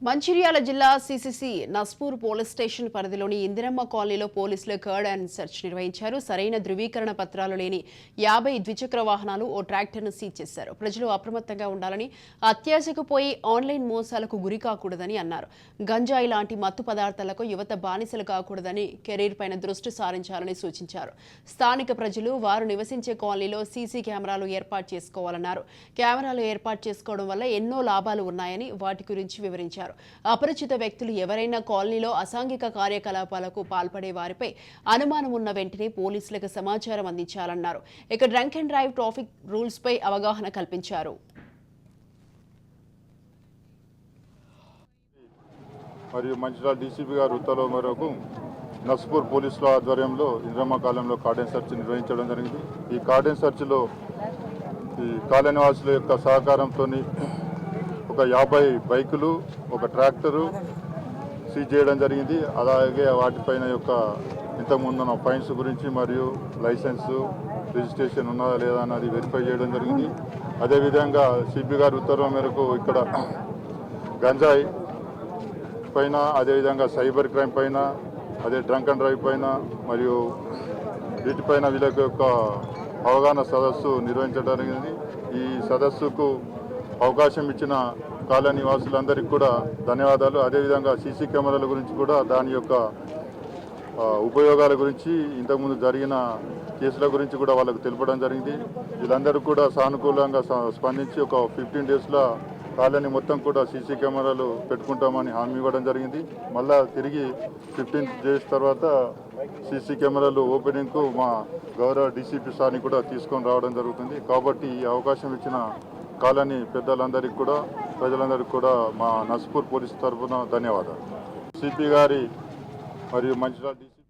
మంచిర్యాల జిల్లా CCC Naspur police station పరిధిలోని ఇందిరమ్మ కాలనీలో పోలీసులు కర్డ్ అండ్ సెర్చ్ నిర్వహించారు. సరైన ధృవీకరణ పత్రాలు లేని 50 ద్విచక్ర వాహనాలు ఓ ట్రాక్టర్ను సీజ్ చేశారు. ప్రజలు అప్రమత్తంగా ఉండాలని, అత్యాశకు పోయి ఆన్లైన్ మోసాలకు గురి కాకూడదని అన్నారు. గంజాయి లాంటి మత్తు పదార్థాలకు యువత బానిసలు కాకూడదని, కెరీర్ పైన దృష్టి సారించాలని సూచించారు. స్థానిక ప్రజలు వారు నివసించే కాలనీలో సీసీ కెమెరాలు ఏర్పాటు చేసుకోవాలన్నారు. కెమెరాలు ఏర్పాటు చేసుకోవడం వల్ల ఎన్నో లాభాలు ఉన్నాయని వాటి గురించి వివరించారు. అపరిచిత వ్యక్తులు ఎవరైనా కాలనీలో అసాంఘిక కార్యకలాపాలకు పాల్పడే వారిపై అనుమానం ఉన్న వెంటనే పోలీసులకు సమాచారం అందించాలన్నారు. ఇక drunk and drive traffic rules పై అవగాహన కల్పించారు. మరియు మంచిర్యాల డీసీపీ గారు ఉత్తర్వుల మేరకు నస్పూర్ పోలీసుల ఆధ్వర్యంలో ఇంద్రమ్మ కాలనీలో కార్డెన్ సెర్చ్ నిర్వహించడం జరిగింది. ఈ కార్డెన్ సెర్చ్లో ఈ కాలనీ వాసుల యొక్క సహకారంతో ఒక 50 బైకులు, ఒక ట్రాక్టరు సీజ్ చేయడం జరిగింది. అలాగే వాటిపైన యొక్క ఇంతకుముందున్న ఫైన్స్ గురించి మరియు లైసెన్సు రిజిస్ట్రేషన్ ఉన్నదా లేదా అన్నది వెరిఫై చేయడం జరిగింది. అదేవిధంగా సిపి గారి ఉత్తర్వుల మేరకు ఇక్కడ గంజాయి పైన, అదేవిధంగా సైబర్ క్రైమ్ పైన, అదే డ్రంక్ అండ్ డ్రైవ్ పైన మరియు వీటిపైన వీళ్ళ యొక్క అవగాహన సదస్సు నిర్వహించడం జరిగింది. ఈ సదస్సుకు అవకాశం ఇచ్చిన కాలనీ వాసులందరికీ కూడా ధన్యవాదాలు. అదేవిధంగా సీసీ కెమెరాల గురించి కూడా, దాని యొక్క ఉపయోగాల గురించి, ఇంతకుముందు జరిగిన కేసుల గురించి కూడా వాళ్ళకు తెలపడం జరిగింది. వీళ్ళందరూ కూడా సానుకూలంగా స్పందించి ఒక 15 డేస్లో కాలనీ మొత్తం కూడా సీసీ కెమెరాలు పెట్టుకుంటామని హామీ ఇవ్వడం జరిగింది. మళ్ళా తిరిగి 15 డేస్ తర్వాత సీసీ కెమెరాలు ఓపెనింగ్కు మా గౌరవ డీసీపీ సార్ని కూడా తీసుకొని రావడం జరుగుతుంది. కాబట్టి ఈ అవకాశం ఇచ్చిన కాలనీ పెద్దలందరికీ కూడా, ప్రజలందరికీ కూడా మా నస్పూర్ పోలీసు తరఫున ధన్యవాదాలు. సిపి గారి మరియు మంచిర్యాల డీసీ